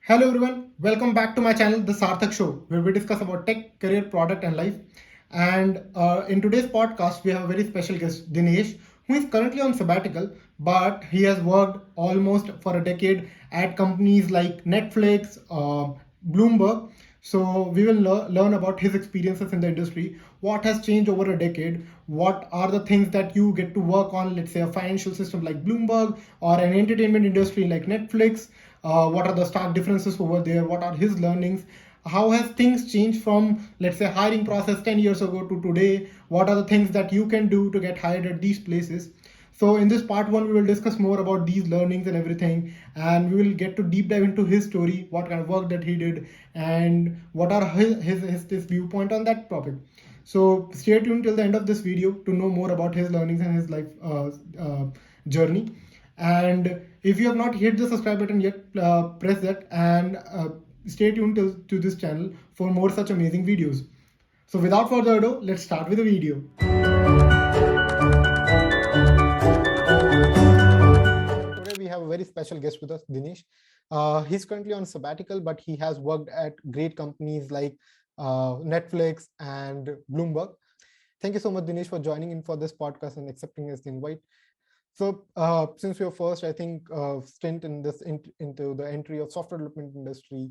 Hello everyone, welcome back to my channel, The Sarthak Show, where we discuss about tech, career, product, and life. And in today's podcast, we have a very special guest, Dinesh, who is currently on sabbatical, but he has worked almost for a decade at companies like Netflix, Bloomberg. So we will learn about his experiences in the industry, what has changed over a decade, what are the things that you get to work on, let's say a financial system like Bloomberg or an entertainment industry like Netflix. What are the stark differences over there? What are his learnings? How has things changed from, let's say, hiring process 10 years ago to today? What are the things that you can do to get hired at these places? So in this part one, we will discuss more about these learnings and everything, and we will get to deep dive into his story, what kind of work that he did, and what are his viewpoint on that topic. So stay tuned till the end of this video to know more about his learnings and his life journey. And if you have not hit the subscribe button yet, press that and stay tuned to this channel for more such amazing videos. So without further ado, let's start with the video. Today we have a very special guest with us, Dinesh. He's currently on sabbatical, but he has worked at great companies like Netflix and Bloomberg. Thank you so much, Dinesh, for joining in for this podcast and accepting his invite. So since your first, I think, stint in this into the entry of software development industry,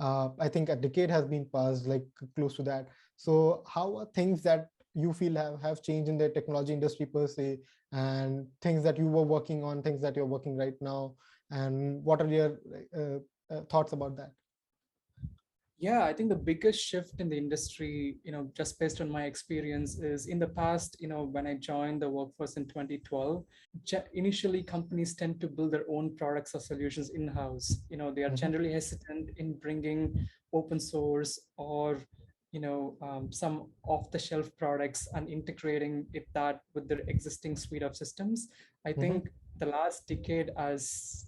I think a decade has been passed, like close to that. So how are things that you feel have changed in the technology industry per se, and things that you were working on, things that you're working right now, and what are your thoughts about that? Yeah, I think the biggest shift in the industry, just based on my experience, is in the past, when I joined the workforce in 2012, initially companies tend to build their own products or solutions in-house. They are generally hesitant in bringing open source or some off-the-shelf products and integrating that with their existing suite of systems. I think the last decade has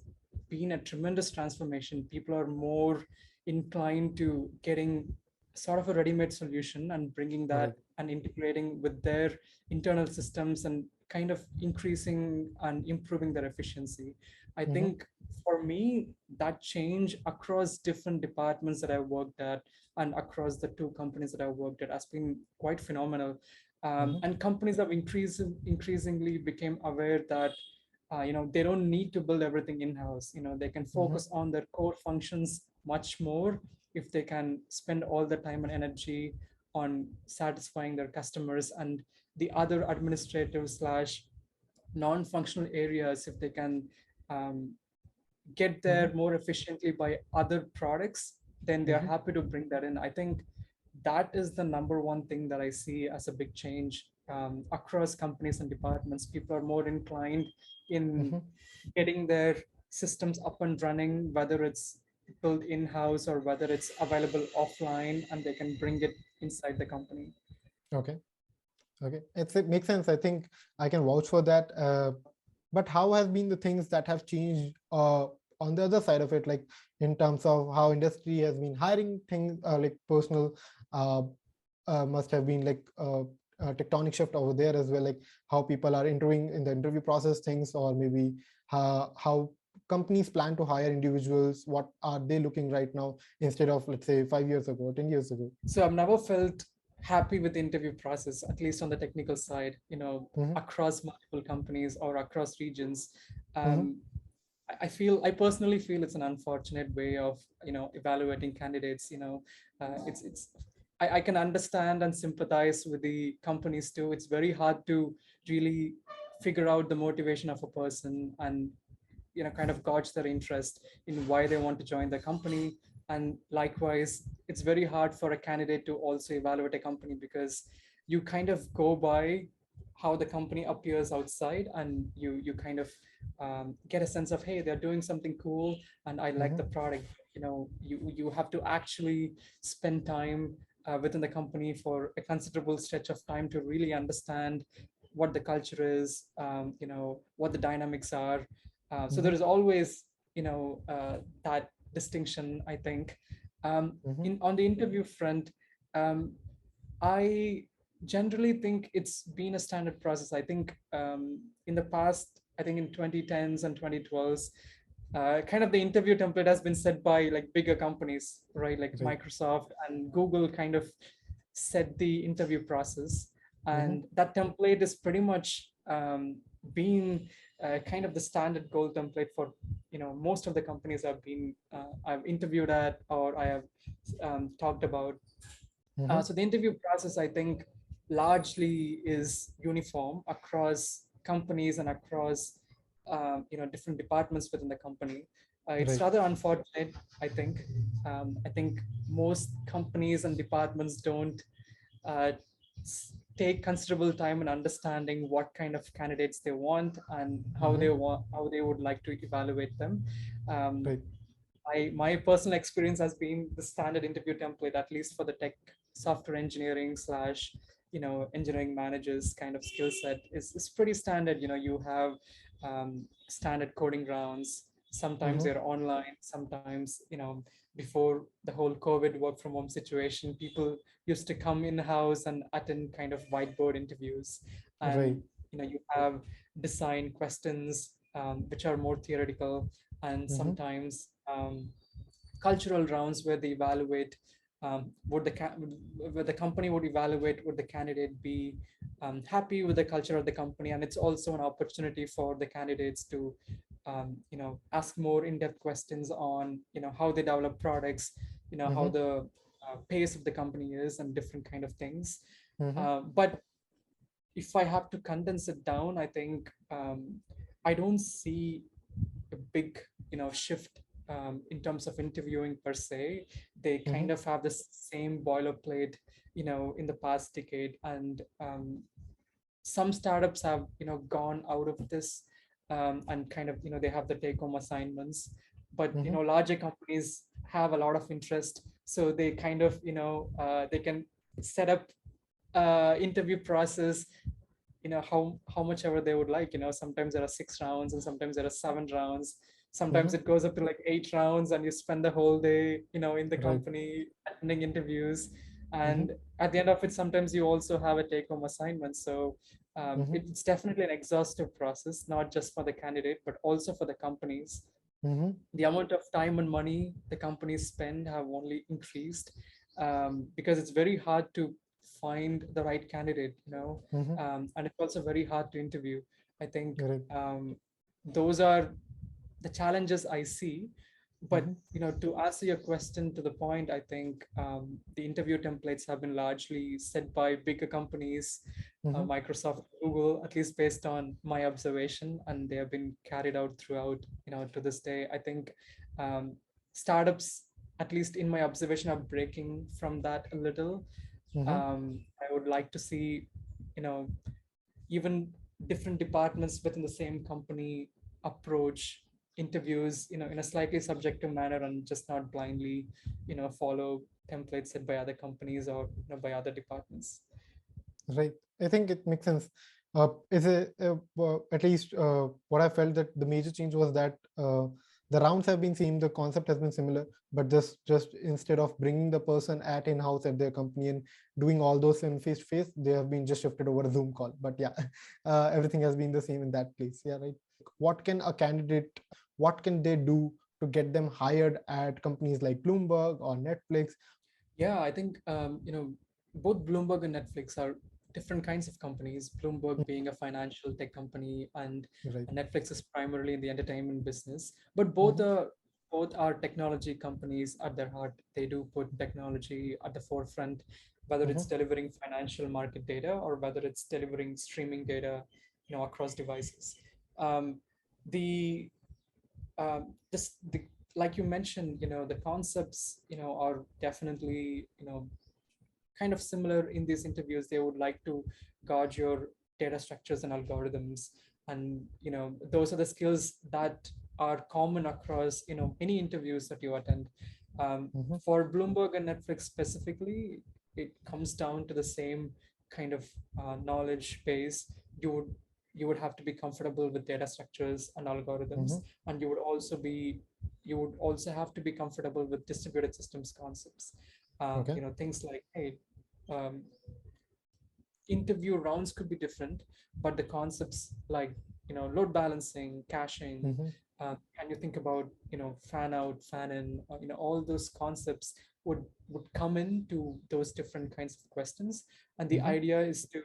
been a tremendous transformation. People are more inclined to getting sort of a ready-made solution and bringing that Right. and integrating with their internal systems and kind of increasing and improving their efficiency. I think for me, that change across different departments that I worked at and across the two companies that I worked at has been quite phenomenal. And companies have increasingly became aware that they don't need to build everything in-house. They can focus on their core functions much more if they can spend all the time and energy on satisfying their customers, and the other administrative slash non-functional areas, if they can um, get there more efficiently by other products, then they're happy to bring that in. I think that is the number one thing that I see as a big change across companies and departments. People are more inclined in getting their systems up and running, whether it's built in-house or whether it's available offline, and they can bring it inside the company. Okay. Okay. It makes sense. I think I can vouch for that. But how has been the things that have changed on the other side of it, like in terms of how industry has been hiring things, like personal uh, must have been like a tectonic shift over there as well, like how people are entering in the interview process things, or maybe how companies plan to hire individuals, what are they looking right now instead of, let's say, 5 years ago, 10 years ago? So I've never felt happy with the interview process, at least on the technical side, across multiple companies or across regions. Um, I personally feel it's an unfortunate way of, evaluating candidates. It's I can understand and sympathize with the companies too. It's very hard to really figure out the motivation of a person and kind of gauge their interest in why they want to join the company. And likewise, it's very hard for a candidate to also evaluate a company, because you kind of go by how the company appears outside, and you kind of get a sense of, hey, they're doing something cool and I like the product. You have to actually spend time within the company for a considerable stretch of time to really understand what the culture is, what the dynamics are. So there is always, that distinction, I think. On the interview front, I generally think it's been a standard process. I think in the past, I think in 2010s and 2012s, kind of the interview template has been set by like bigger companies, right? Like Right. Microsoft and Google kind of set the interview process, Mm-hmm. and that template is pretty much being kind of the standard goal template for most of the companies I've interviewed at, or I have talked about. Mm-hmm. So the interview process, I think, largely is uniform across companies and across different departments within the company. It's Right. rather unfortunate, I think. I think most companies and departments don't uh, take considerable time in understanding what kind of candidates they want and Mm-hmm. how they would like to evaluate them. Um, Right. my personal experience has been the standard interview template, at least for the tech software engineering slash engineering managers kind of skill set is pretty standard. You have standard coding rounds. Sometimes Mm-hmm. they're online, sometimes before the whole COVID work from home situation, people used to come in house and attend kind of whiteboard interviews. And Right. you have design questions, which are more theoretical, and Mm-hmm. sometimes cultural rounds where they evaluate, where the company would evaluate, would the candidate be happy with the culture of the company. And it's also an opportunity for the candidates to ask more in-depth questions on how they develop products, how Mm-hmm. the pace of the company is, and different kind of things. Mm-hmm. But if I have to condense it down, I think I don't see a big shift in terms of interviewing per se. They Mm-hmm. kind of have the same boilerplate in the past decade. And some startups have gone out of this, and kind of they have the take home assignments. But Mm-hmm. larger companies have a lot of interest, so they kind of they can set up interview process how much ever they would like. Sometimes there are 6 rounds and sometimes there are 7 rounds. Mm-hmm. Sometimes it goes up to like 8 rounds, and you spend the whole day in the Right. company attending interviews. Mm-hmm. And at the end of it, sometimes you also have a take home assignment. So Mm-hmm. it's definitely an exhaustive process, not just for the candidate but also for the companies. Mm-hmm. The amount of time and money the companies spend have only increased, because it's very hard to find the right candidate, Mm-hmm. and it's also very hard to interview. I think Right. those are the challenges I see. But Mm-hmm. to answer your question to the point, I think the interview templates have been largely set by bigger companies, Mm-hmm. Microsoft, Google, at least based on my observation, and they have been carried out throughout, to this day. I think startups, at least in my observation, are breaking from that a little. Mm-hmm. I would like to see, you know, even different departments within the same company approach interviews in a slightly subjective manner, and just not blindly follow templates set by other companies or by other departments. Right. I think it makes sense. At least what I felt that the major change was that the rounds have been same, the concept has been similar, but just instead of bringing the person at in-house at their company and doing all those in face-to-face, they have been just shifted over a Zoom call. But yeah, everything has been the same in that place. Yeah, right. What can a candidate, what can they do to get them hired at companies like Bloomberg or Netflix? Yeah, I think both Bloomberg and Netflix are different kinds of companies. Bloomberg being a financial tech company, and Right. Netflix is primarily in the entertainment business. But Mm-hmm. both are technology companies at their heart. They do put technology at the forefront, whether Mm-hmm. it's delivering financial market data or whether it's delivering streaming data, across devices. Um, the this the Like you mentioned, the concepts are definitely kind of similar in these interviews. They would like to gauge your data structures and algorithms, and those are the skills that are common across any interviews that you attend. Mm-hmm. For Bloomberg and Netflix specifically, it comes down to the same kind of knowledge base. You would have to be comfortable with data structures and algorithms, Mm-hmm. and you would also have to be comfortable with distributed systems concepts. Okay. Things like, hey, um, interview rounds could be different, but the concepts like load balancing, caching, Mm-hmm. Can you think about, fan out, fan in, all those concepts would come into those different kinds of questions. And the idea is to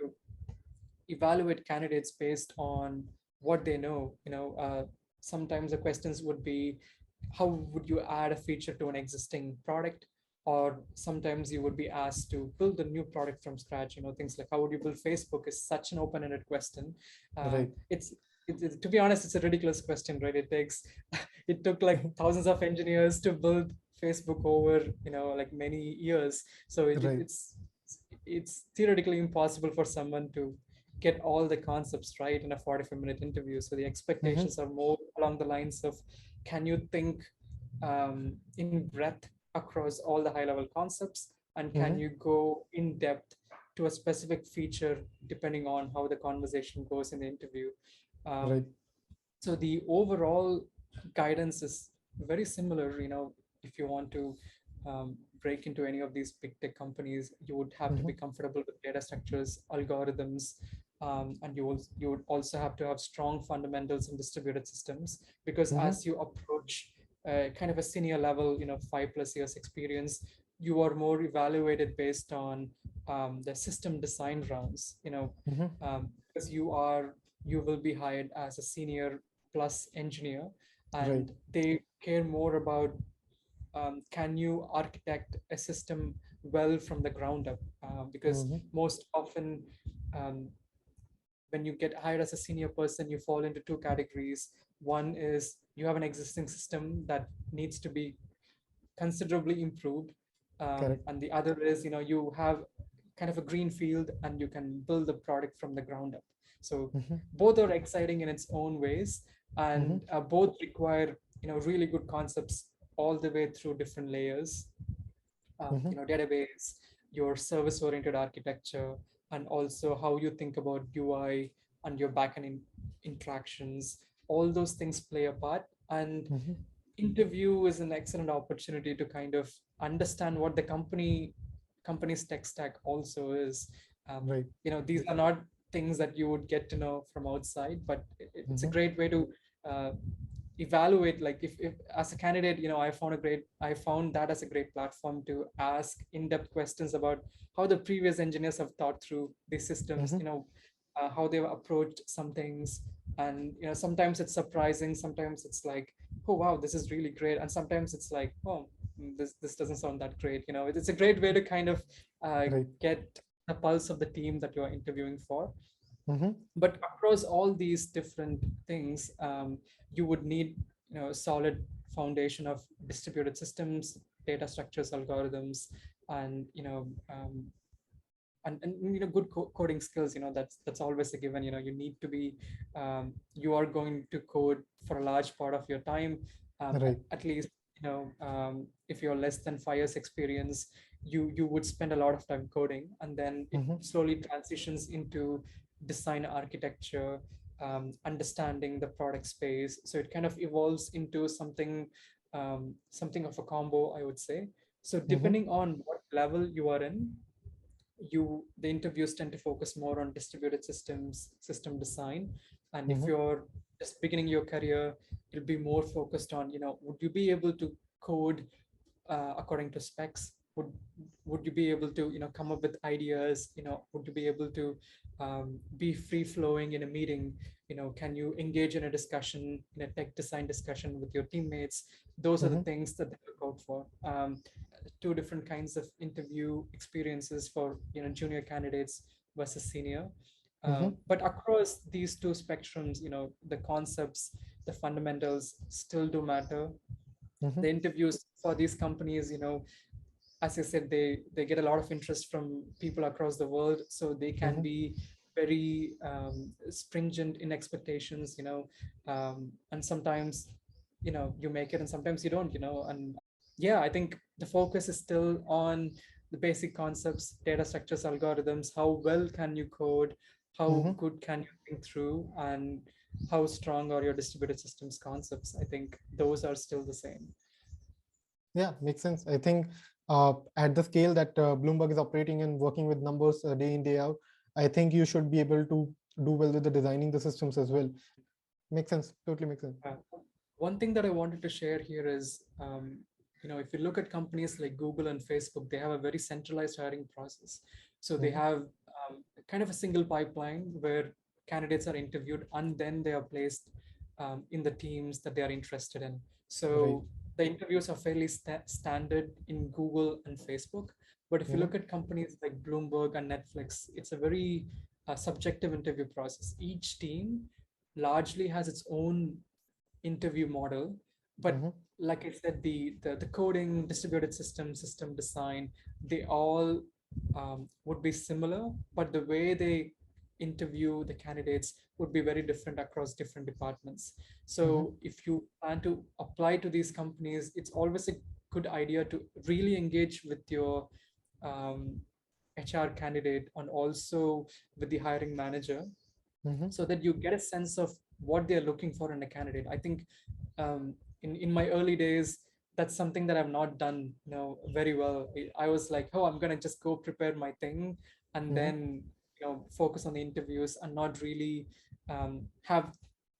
evaluate candidates based on what they know. Sometimes the questions would be, how would you add a feature to an existing product? Or sometimes you would be asked to build a new product from scratch. Things like, how would you build Facebook is such an open-ended question. Right. It's to be honest, it's a ridiculous question, right? It took like thousands of engineers to build Facebook over, like many years. So Right. it's theoretically impossible for someone to get all the concepts right in a 45-minute interview. So the expectations are more along the lines of, can you think in breadth across all the high-level concepts, and can you go in depth to a specific feature depending on how the conversation goes in the interview. Right. So the overall guidance is very similar. If you want to break into any of these big tech companies, you would have to be comfortable with data structures, algorithms, and you would also have to have strong fundamentals in distributed systems, because as you approach kind of a senior level, 5+ years experience, you are more evaluated based on the system design rounds, because you will be hired as a senior plus engineer, and Right. they care more about, can you architect a system well from the ground up, because most often, um, when you get hired as a senior person, you fall into two categories. One is you have an existing system that needs to be considerably improved, Correct. and the other is, you have kind of a green field and you can build the product from the ground up. So both are exciting in its own ways, and both require, really good concepts all the way through different layers, database, your service oriented architecture, and also how you think about UI and your backend interactions. All those things play a part, and interview is an excellent opportunity to kind of understand what the company's tech stack also is. Right. These are not things that you would get to know from outside, but it's a great way to uh, evaluate, like, if as a candidate, I found that as a great platform to ask in-depth questions about how the previous engineers have thought through these systems, how they've approached some things. And sometimes it's surprising, sometimes it's like, oh wow, this is really great, and sometimes it's like, oh, this doesn't sound that great. It's a great way to kind of Right. get the pulse of the team that you're interviewing for. Mm-hmm. But across all these different things, you would need, a solid foundation of distributed systems, data structures, algorithms, and good coding skills. That's always a given. You need to be, you are going to code for a large part of your time, Right. at least, if you're less than 5 years experience, you would spend a lot of time coding, and then it slowly transitions into design architecture, understanding the product space. So it kind of evolves into something of a combo, I would say. So depending on what level you are in, the interviews tend to focus more on distributed systems, system design. And if you're just beginning your career, you'll be more focused on, would you be able to code according to specs? Would you be able to, come up with ideas? Would you be able to be free flowing in a meeting? Can you engage in a discussion, in a tech design discussion with your teammates? Those are the things that they look out for. Two different kinds of interview experiences for, junior candidates versus senior. But across these two spectrums, the concepts, the fundamentals still do matter. The interviews for these companies, as I said, they get a lot of interest from people across the world, so they can be very stringent in expectations, and sometimes, you make it, and sometimes you don't, and yeah, I think the focus is still on the basic concepts, data structures, algorithms. How well can you code? How good can you think through? And how strong are your distributed systems concepts? I think those are still the same. Yeah, makes sense. I think at the scale that Bloomberg is operating and working with numbers day in, day out, I think you should be able to do well with the designing the systems as well. Makes sense. Totally makes sense. One thing that I wanted to share here is, if you look at companies like Google and Facebook, they have a very centralized hiring process. So they have kind of a single pipeline where candidates are interviewed and then they are placed in the teams that they are interested in. Right. So the interviews are fairly standard in Google and Facebook. But if you look at companies like Bloomberg and Netflix, it's a very subjective interview process. Each team largely has its own interview model, but like I said, the coding, distributed system design, they all would be similar, but the way they interview the candidates would be very different across different departments. So if you plan to apply to these companies, it's always a good idea to really engage with your um, HR candidate and also with the hiring manager, so that you get a sense of what they're looking for in a candidate. I think in my early days, that's something that I've not done, very well. I was like, oh, I'm gonna just go prepare my thing and then focus on the interviews and not really have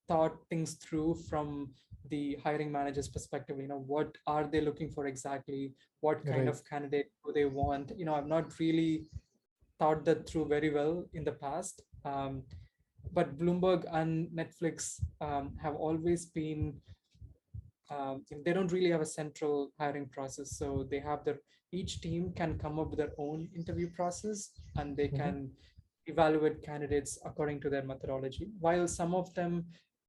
thought things through from the hiring manager's perspective. What are they looking for exactly? What kind Right. of candidate do they want? I've not really thought that through very well in the past. But Bloomberg and Netflix have always been, they don't really have a central hiring process. So they have each team can come up with their own interview process and they can evaluate candidates according to their methodology. While some of them,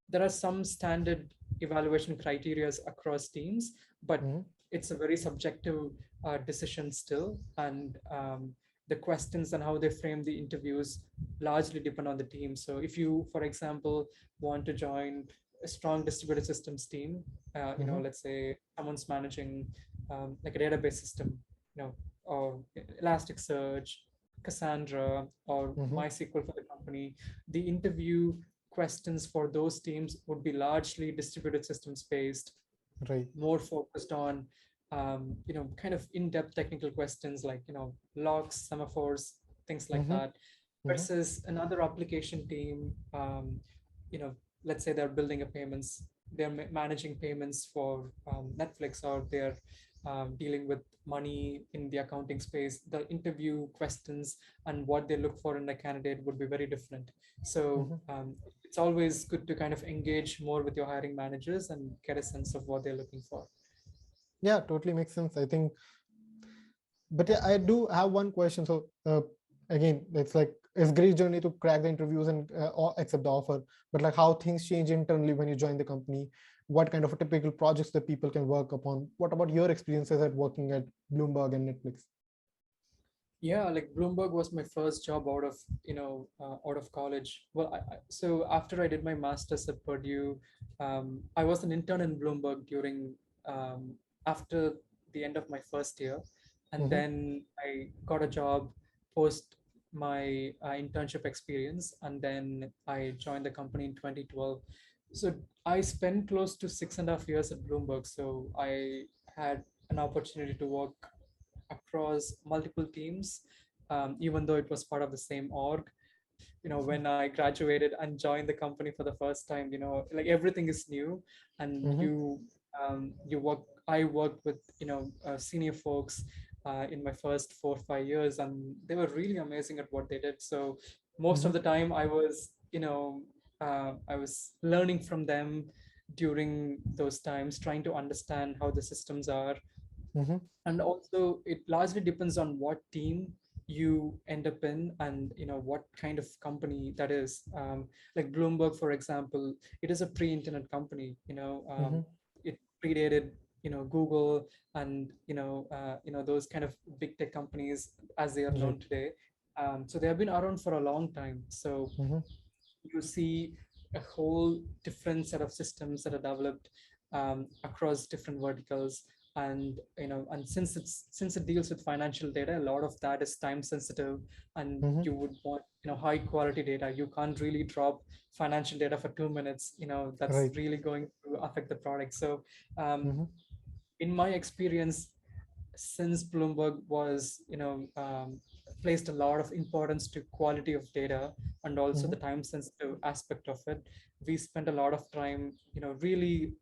there are some standard evaluation criteria across teams, but it's a very subjective decision still. And the questions and how they frame the interviews largely depend on the team. So if you, for example, want to join a strong distributed systems team, let's say someone's managing like a database system, or Elasticsearch, Cassandra, or MySQL for the company, the interview questions for those teams would be largely distributed systems based, Right. more focused on kind of in-depth technical questions like logs, semaphores, things like that, versus another application team, let's say they're building a payments, they're managing payments for Netflix, or they're dealing with money in the accounting space. The interview questions and what they look for in a candidate would be very different. So it's always good to kind of engage more with your hiring managers and get a sense of what they're looking for. Yeah, totally makes sense. I think, but yeah, I do have one question. So again, it's like it's great journey to crack the interviews and accept the offer. But like how things change internally when you join the company, what kind of a typical projects that people can work upon? What about your experiences at working at Bloomberg and Netflix? Yeah, like Bloomberg was my first job out of out of college. Well, so after I did my master's at Purdue, I was an intern in Bloomberg during after the end of my first year, and then I got a job post my internship experience, and then I joined the company in 2012. So I spent close to 6.5 years at Bloomberg. So I had an opportunity to work across multiple teams, even though it was part of the same org. When I graduated and joined the company for the first time, like everything is new, and you work. I worked with senior folks in my first 4 or 5 years, and they were really amazing at what they did. So most of the time, I was learning from them during those times, trying to understand how the systems are. And also it largely depends on what team you end up in, and what kind of company that is. Like Bloomberg, for example, it is a pre-internet company. It predated Google and those kind of big tech companies as they are known Right. today. So they have been around for a long time. So you see a whole different set of systems that are developed across different verticals. And since it deals with financial data, a lot of that is time sensitive, and you would want high quality data. You can't really drop financial data for 2 minutes. That's Right. really going to affect the product. So in my experience, since Bloomberg was, placed a lot of importance to quality of data and also the time sensitive aspect of it, we spent a lot of time, really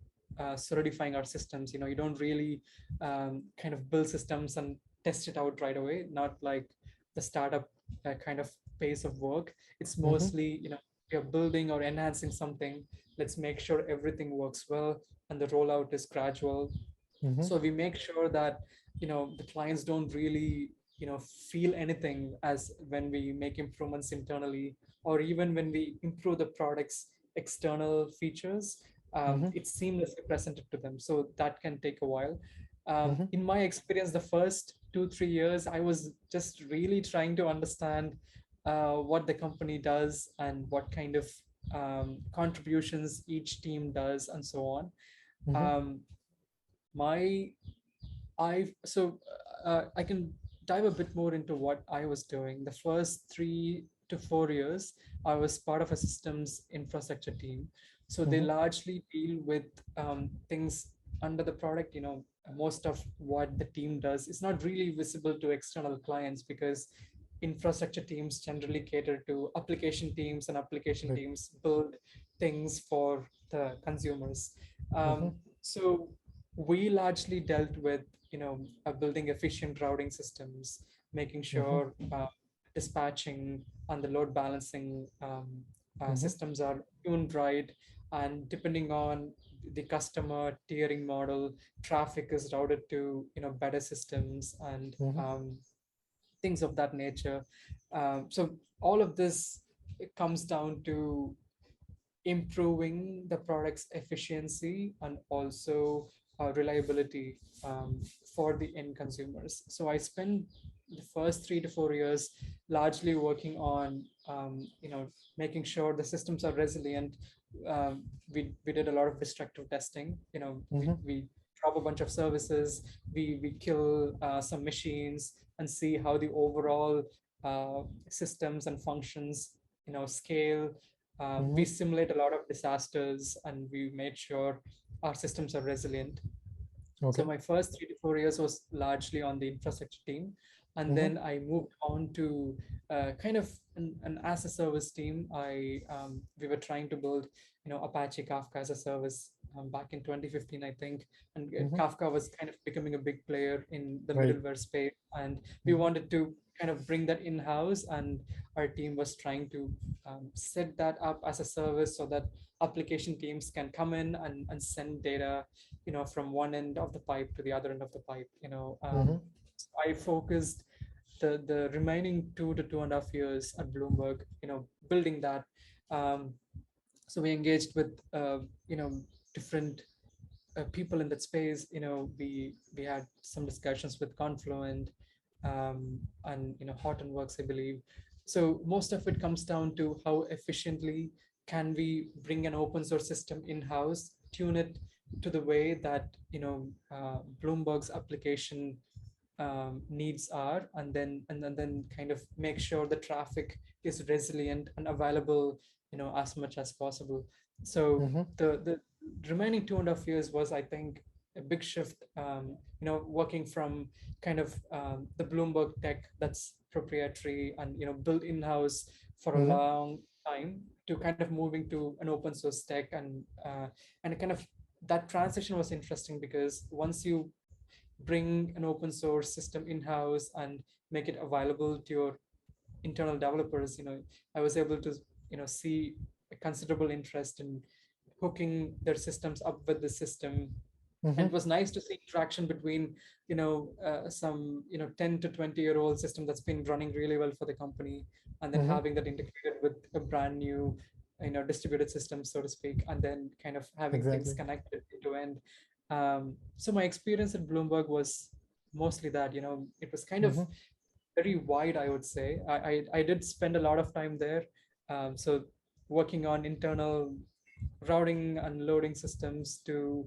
solidifying our systems. You don't really kind of build systems and test it out right away, not like the startup kind of pace of work. It's mostly, we are building or enhancing something. Let's make sure everything works well and the rollout is gradual. So we make sure that the clients don't really feel anything as when we make improvements internally, or even when we improve the product's external features. It's seamlessly presented to them, so that can take a while. In my experience, the first 2-3 years I was just really trying to understand what the company does and what kind of contributions each team does and so on. My I can dive a bit more into what I was doing. The first 3 to 4 years, I was part of a systems infrastructure team. So they largely deal with things under the product. Most of what the team does is not really visible to external clients, because infrastructure teams generally cater to application teams, and application teams build things for the consumers. So we largely dealt with building efficient routing systems, making sure dispatching and the load balancing systems are tuned right, and depending on the customer tiering model, traffic is routed to better systems and things of that nature. So all of this, it comes down to improving the product's efficiency and also reliability for the end consumers. So I spent the first 3 to 4 years largely working on making sure the systems are resilient. We did a lot of destructive testing. We drop a bunch of services, we kill some machines and see how the overall systems and functions scale. We simulate a lot of disasters, and we made sure our systems are resilient. So my first 3 to 4 years was largely on the infrastructure team, and then I moved on to kind of an as a service team. We were trying to build Apache Kafka as a service back in 2015, I think, and Kafka was kind of becoming a big player in the middleware space, and we wanted to kind of bring that in-house, and our team was trying to set that up as a service so that application teams can come in and send data from one end of the pipe to the other end of the pipe. I focused the remaining 2 to 2.5 years at Bloomberg building that. So we engaged with different people in that space. We had some discussions with Confluent and Hortonworks, I believe. So most of it comes down to how efficiently can we bring an open source system in-house, tune it to the way that Bloomberg's application needs are, and then kind of make sure the traffic is resilient and available as much as possible. So the remaining 2.5 years was, I think, a big shift, working from kind of the Bloomberg tech that's proprietary and built in-house for a long time, to kind of moving to an open source tech. And kind of that transition was interesting, because once you bring an open source system in-house and make it available to your internal developers, I was able to see a considerable interest in hooking their systems up with the system. And it was nice to see interaction between some 10 to 20-year-old system that's been running really well for the company, and then having that integrated with a brand new distributed system, so to speak, and then kind of having things connected to end. So my experience at Bloomberg was mostly that. It was kind of very wide, I would say. I did spend a lot of time there. So working on internal routing and loading systems, to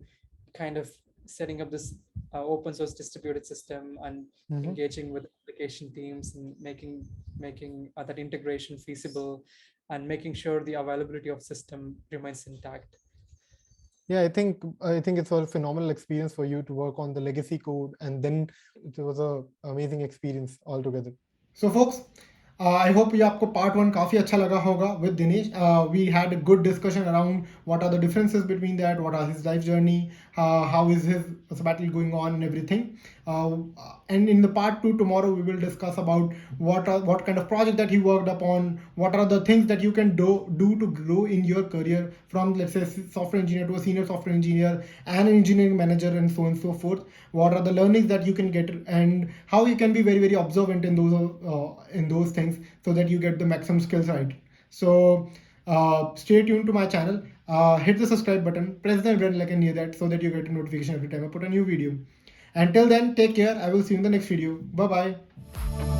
kind of setting up this open source distributed system, and engaging with application teams and making that integration feasible, and making sure the availability of system remains intact. Yeah, I think it's a phenomenal experience for you to work on the legacy code, and then it was an amazing experience altogether. So folks, I hope ये आपको part 1 काफ़ी अच्छा लगा होगा with Dinesh. We had a good discussion around what are the differences between that, what are his life journey, how is his sabbatical going on and everything. And in the part 2 tomorrow we will discuss about what kind of project that he worked upon, what are the things that you can do to grow in your career from, let's say, software engineer to a senior software engineer and an engineering manager and so on and so forth. What are the learnings that you can get and how you can be very, very observant in those things so that you get the maximum skills right. So stay tuned to my channel. Hit the subscribe button, press the bell icon near that so that you get a notification every time I put a new video. Until then, take care. I will see you in the next video. Bye bye.